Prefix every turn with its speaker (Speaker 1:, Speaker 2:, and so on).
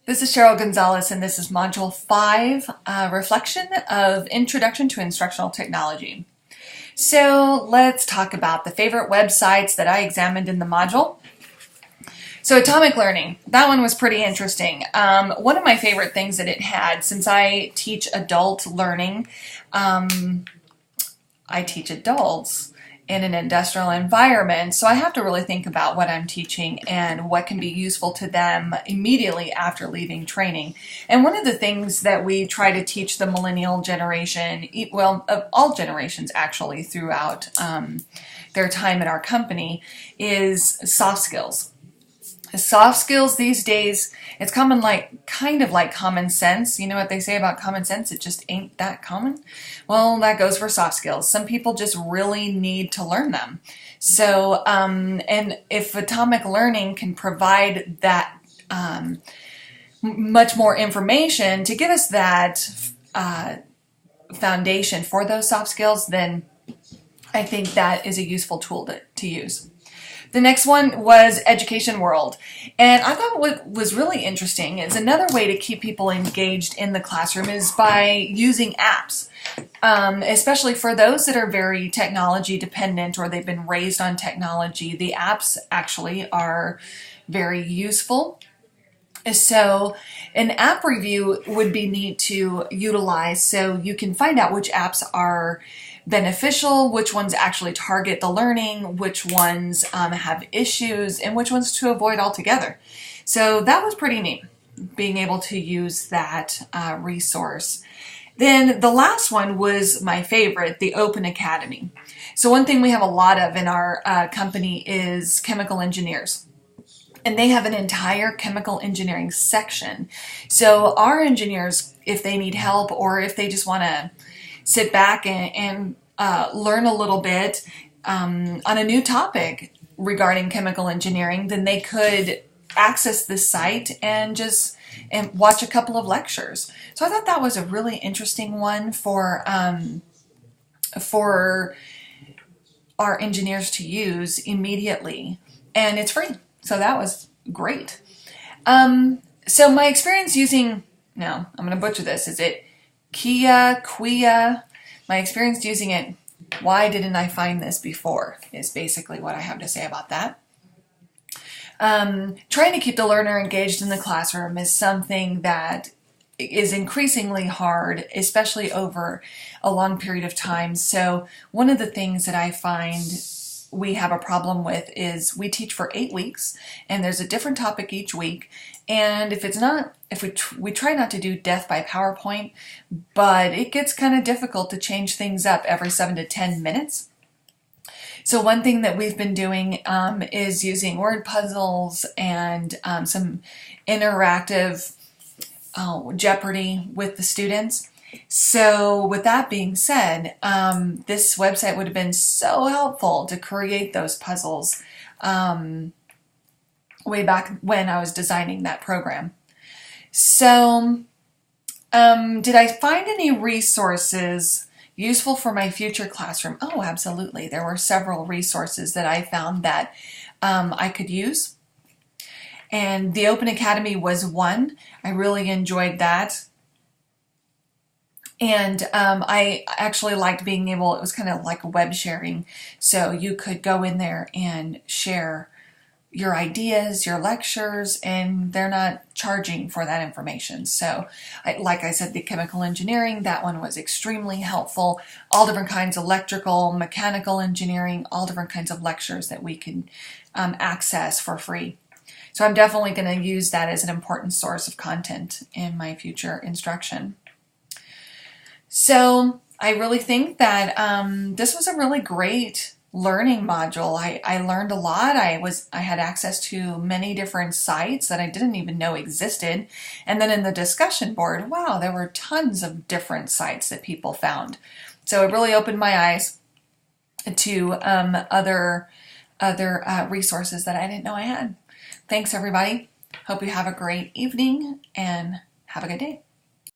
Speaker 1: This is Cheryl Gonzalez, and this is Module 5, Reflection of Introduction to Instructional Technology. So let's talk about the favorite websites that I examined in the module. So Atomic Learning, that one was pretty interesting. One of my favorite things that it had, since I teach adult learning, I teach adults in an industrial environment, so I have to really think about what I'm teaching and what can be useful to them immediately after leaving training. And one of the things that we try to teach the millennial generation, well, of all generations actually throughout their time at our company, is soft skills. Soft skills these days, it's kind of like common sense. You know what they say about common sense? It just ain't that common. Well, that goes for soft skills. Some people just really need to learn them. So, and if Atomic Learning can provide that much more information to give us that foundation for those soft skills, then I think that is a useful tool to use. The next one was Education World, and I thought what was really interesting is another way to keep people engaged in the classroom is by using apps, especially for those that are very technology dependent or they've been raised on technology. The apps actually are very useful. So an app review would be neat to utilize so you can find out which apps are beneficial, which ones actually target the learning, which ones have issues, and which ones to avoid altogether. So that was pretty neat, being able to use that resource. Then the last one was my favorite, the Open Academy. So one thing we have a lot of in our company is chemical engineers. And they have an entire chemical engineering section. So our engineers, if they need help or if they just want to sit back and learn a little bit on a new topic regarding chemical engineering, then they could access this site and watch a couple of lectures. So I thought that was a really interesting one for our engineers to use immediately, and it's free. So that was great. So my experience using, no, I'm going to butcher this. Is it Quia? My experience using it, why didn't I find this before, is basically what I have to say about that. Trying to keep the learner engaged in the classroom is something that is increasingly hard, especially over a long period of time. So one of the things that I find we have a problem with is we teach for 8 weeks and there's a different topic each week, and if we try not to do death by PowerPoint, but it gets kind of difficult to change things up every 7 to 10 minutes. So one thing that we've been doing is using word puzzles and some interactive Jeopardy with the students. So with that being said, this website would have been so helpful to create those puzzles way back when I was designing that program. So did I find any resources useful for my future classroom? Oh, absolutely. There were several resources that I found that I could use. And the Open Academy was one. I really enjoyed that. And I actually liked being able, it was kind of like web sharing. So you could go in there and share your ideas, your lectures, and they're not charging for that information. So like I said, the chemical engineering, that one was extremely helpful. All different kinds of electrical, mechanical engineering, all different kinds of lectures that we can access for free. So I'm definitely going to use that as an important source of content in my future instruction. So I really think that this was a really great learning module. I learned a lot. I had access to many different sites that I didn't even know existed. And then in the discussion board, wow, there were tons of different sites that people found. So it really opened my eyes to other resources that I didn't know I had. Thanks, everybody. Hope you have a great evening and have a good day.